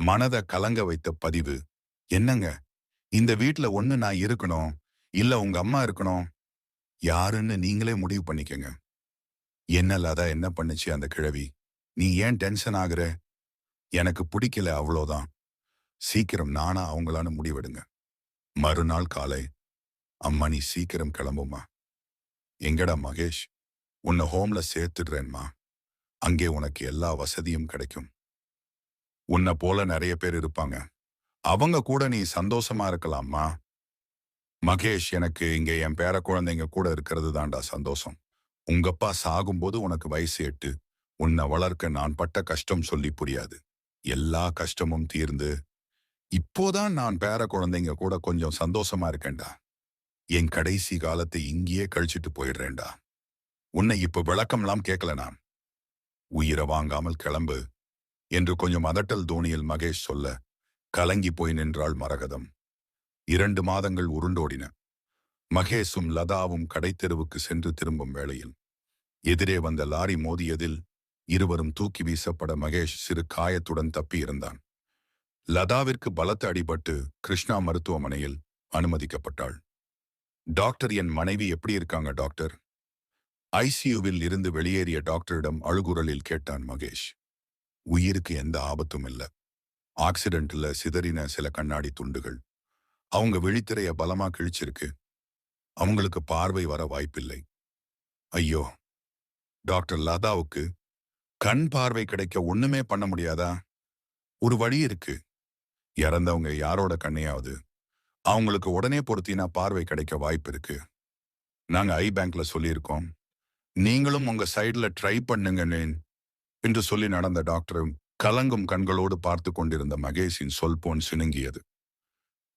மனத கலங்க வைத்த பதிவு. என்னங்க, இந்த வீட்ல ஒண்ணு நான் இருக்கணும், இல்ல உங்க அம்மா இருக்கணும். யாருன்னு நீங்களே முடிவு பண்ணிக்கங்க. என்ன லதா என்ன பண்ணுச்சு அந்த கிழவி? நீ ஏன் டென்ஷன் ஆகுற? எனக்கு பிடிக்கல அவ்வளோதான். சீக்கிரம் நானா அவங்களான்னு முடிவெடுங்க. மறுநாள் காலை, அம்மா நீ சீக்கிரம் கிளம்புமா. எங்கடா மகேஷ்? உன்னை ஹோம்ல சேர்த்துடுறேன்மா. அங்கே உனக்கு எல்லா வசதியும் கிடைக்கும். உன்னை போல நிறைய பேர் இருப்பாங்க. அவங்க கூட நீ சந்தோஷமா இருக்கலாமா. மகேஷ், எனக்கு இங்க என் பேர குழந்தைங்க கூட இருக்கிறது தான்டா சந்தோஷம். உங்கப்பா சாகும்போது உனக்கு வயசு 8. உன்னை வளர்க்க நான் பட்ட கஷ்டம் சொல்லி புரியாது. எல்லா கஷ்டமும் தீர்ந்து இப்போதான் நான் பேர குழந்தைங்க கூட கொஞ்சம் சந்தோஷமா இருக்கேன்டா. என் கடைசி காலத்தை இங்கேயே கழிச்சிட்டு போயிடுறேன்டா. உன்னை இப்ப விளக்கம்லாம் கேட்கல நான். உயிரை வாங்காமல் கிளம்பு என்று கொஞ்சம் அதட்டல் தோணியில் மகேஷ் சொல்ல, கலங்கி போய் நின்றாள் மரகதம். 2 மாதங்கள் உருண்டோடின. மகேஷும் லதாவும் கடைத்தெருவுக்கு சென்று திரும்பும் வேளையில் எதிரே வந்த லாரி மோதியதில் இருவரும் தூக்கி வீசப்பட மகேஷ் சிறு காயத்துடன் தப்பியிருந்தான். லதாவிற்கு பலத்த அடிபட்டு கிருஷ்ணா மருத்துவமனையில் அனுமதிக்கப்பட்டாள். டாக்டர், என் மனைவி எப்படி இருக்காங்க டாக்டர்? ஐசியூவில் இருந்து வெளியேறிய டாக்டரிடம் அழுகுரலில் கேட்டான் மகேஷ். உயிருக்கு எந்த ஆபத்தும் இல்ல. ஆக்சிடென்ட்ல சிதறின சில கண்ணாடி துண்டுகள் அவங்க விழித்திரைய பலமா கிழிச்சிருக்கு. அவங்களுக்கு பார்வை வர வாய்ப்பில்லை. ஐயோ, டாக்டர், லதாவுக்கு கண் பார்வை கிடைக்க ஒண்ணுமே பண்ண முடியாதா? ஒரு வழி இருக்கு. இறந்தவங்க யாரோட கண்ணையாவது அவங்களுக்கு உடனே பொருத்தினா பார்வை கிடைக்க வாய்ப்பு இருக்கு. நாங்க ஐ பேங்க்ல சொல்லியிருக்கோம். நீங்களும் உங்க சைடுல ட்ரை பண்ணுங்கன்னு என்று சொல்லி நடந்த டாக்டரும் கலங்கும் கண்களோடு பார்த்து கொண்டிருந்த மகேஷின் சொல் போன் சினுங்கியது.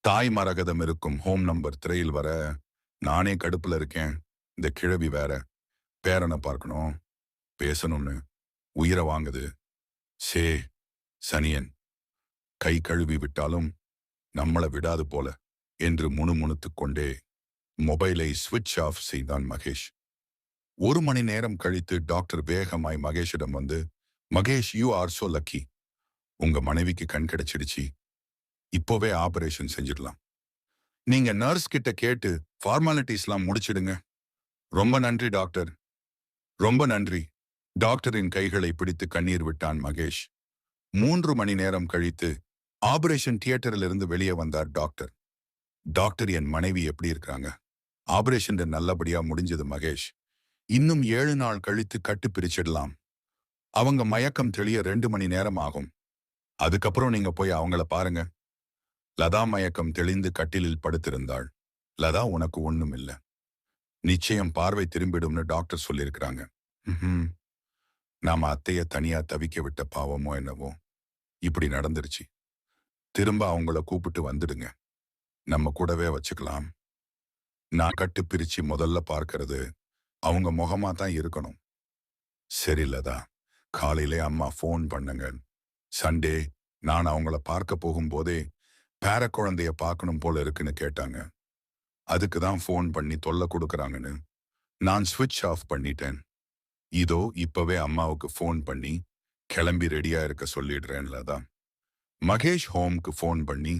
தாய் மரகதம் இருக்கும் ஹோம் நம்பர் திரையில் வர, நானே கடுப்புல இருக்கேன். இந்த கிழவி வேற பேரனை பார்க்கணும், பேசணும்னு உயிரை வாங்குது. சே சனியன், கை கழுவி விட்டாலும் நம்மள விடாது போல என்று முணுமுணுத்துக் கொண்டே மொபைலை ஸ்விட்ச் ஆஃப் செய்தான் மகேஷ். 1 மணி நேரம் கழித்து டாக்டர் வேகமாய் மகேஷிடம் வந்து, Mahesh, you are so lucky. உங்க மனைவிக்கு கண் கிடைச்சிடுச்சு. இப்போவே ஆபரேஷன் செஞ்சிடலாம். நீங்க நர்ஸ் கிட்ட கேட்டு ஃபார்மாலிட்டிஸ்லாம் முடிச்சிடுங்க. ரொம்ப நன்றி டாக்டர், ரொம்ப நன்றி. டாக்டரின் கைகளை பிடித்து கண்ணீர் விட்டான் மகேஷ். 3 மணி நேரம் கழித்து ஆபரேஷன் தியேட்டரில் இருந்து வெளியே வந்தார் டாக்டர். டாக்டர், என் மனைவி எப்படி இருக்காங்க? ஆபரேஷன் நல்லபடியா முடிஞ்சது மகேஷ். இன்னும் 7 நாள் கழித்து கட்டு பிரிச்சிடலாம். அவங்க மயக்கம் தெளிய 2 மணி நேரம் ஆகும். அதுக்கப்புறம் நீங்க போய் அவங்கள பாருங்க. லதா மயக்கம் தெளிந்து கட்டிலில் படுத்திருந்தாள். லதா, உனக்கு ஒண்ணும் இல்ல. நிச்சயம் பார்வை திரும்பிடும்னு டாக்டர் சொல்லியிருக்கிறாங்க. நாம அத்தைய தனியா தவிக்க விட்ட பாவமோ என்னவோ, இப்படி நடந்துருச்சு. திரும்ப அவங்கள கூப்பிட்டு வந்துடுங்க. நம்ம கூடவே வச்சுக்கலாம். நான் கட்டு பிரிச்சு முதல்ல பார்க்கறது அவங்க முகமா தான் இருக்கணும். சரி லதா, காலையிலே அம்மா ஃபோன் பண்ணுங்க. சண்டே நான் அவங்கள பார்க்க போகும்போதே பேர குழந்தைய பார்க்கணும் போல இருக்குன்னு கேட்டாங்க. அதுக்கு தான் ஃபோன் பண்ணி தொல்லை கொடுக்கறாங்கன்னு நான் ஸ்விட்ச் ஆஃப் பண்ணிட்டேன். இதோ இப்பவே அம்மாவுக்கு ஃபோன் பண்ணி கிளம்பி ரெடியா இருக்க சொல்லிடுறேன் லதா. மகேஷ் ஹோம்க்கு ஃபோன் பண்ணி,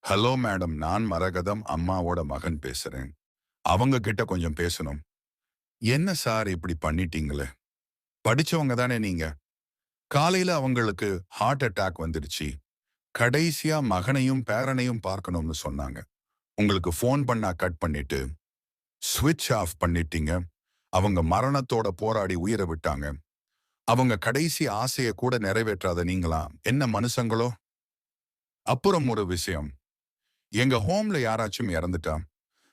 ஹலோ மேடம், நான் மரகதம் அம்மாவோட மகன் பேசுறேன். அவங்க கிட்ட கொஞ்சம் பேசணும். என்ன சார் இப்படி பண்ணிட்டீங்களே? படிச்சவங்க தானே நீங்க? காலையில அவங்களுக்கு ஹார்ட் அட்டாக் வந்துடுச்சு. கடைசியா மகனையும் பேரனையும் பார்க்கணும்னு சொன்னாங்க. உங்களுக்கு ஃபோன் பண்ணா கட் பண்ணிட்டு ஸ்விட்ச் ஆஃப் பண்ணிட்டீங்க. அவங்க மரணத்தோட போராடி உயிரை விட்டாங்க. அவங்க கடைசி ஆசையை கூட நிறைவேற்றாத நீங்களா என்ன மனுஷங்களோ? அப்புறம் ஒரு விஷயம், எங்க ஹோம்ல யாராச்சும் இறந்துட்டா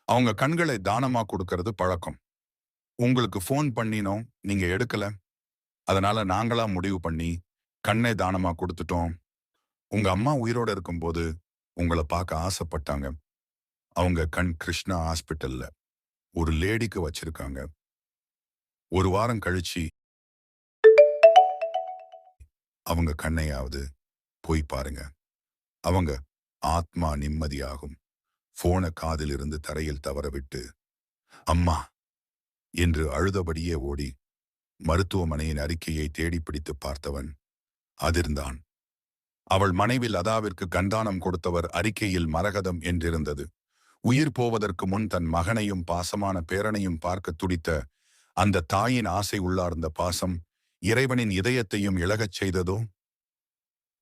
அவங்க கண்களை தானமா கொடுக்கறது பழக்கம். உங்களுக்கு ஃபோன் பண்ணினோம், நீங்க எடுக்கல. அதனால நாங்களா முடிவு பண்ணி கண்ணை தானமா கொடுத்துட்டோம். உங்க அம்மா உயிரோட இருக்கும்போது உங்களை பார்க்க ஆசைப்பட்டாங்க. அவங்க கண் கிருஷ்ணா ஹாஸ்பிட்டல்ல ஒரு லேடிக்கு வச்சிருக்காங்க. 1 வாரம் கழிச்சு அவங்க கண்ணையாவது போய் பாருங்க. அவங்க ஆத்மா நிம்மதியாகும். போன காதில் இருந்து தரையில் தவறவிட்டு அம்மா என்று அழுதபடியே ஓடி மருத்துவமனையின் அறிக்கையை தேடி பிடித்து பார்த்தவன் அதிர்ந்தான். அவள் மனைவி லதாவிற்கு கந்தானம் கொடுத்தவர் அறிக்கையில் மரகதம் என்றிருந்தது. உயிர் போவதற்கு முன் தன் மகனையும் பாசமான பேரனையும் பார்க்க துடித்த அந்த தாயின் ஆசை உள்ளார்ந்த பாசம் இறைவனின் இதயத்தையும் இழகச் செய்ததோ?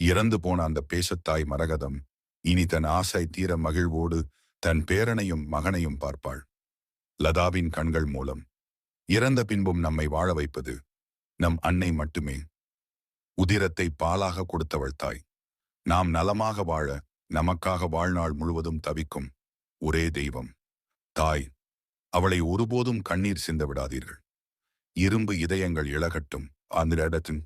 இறந்து போன அந்த பேசத்தாய் மரகதம் இனி தன் ஆசை தீர மகிழ்வோடு தன் பேரனையும் மகனையும் பார்ப்பாள். லதாவின் கண்கள் மூலம் இறந்த பின்பும் நம்மை வாழ வைப்பது நம் அன்னை மட்டுமே. உதிரத்தை பாலாக கொடுத்தவள் தாய். நாம் நலமாக வாழ நமக்காக வாழ்நாள் முழுவதும் தவிக்கும் ஒரே தெய்வம் தாய். அவளை ஒருபோதும் கண்ணீர் சிந்த விடாதீர்கள். இரும்பு இதயங்கள் இழகட்டும் அந்த இடத்தின்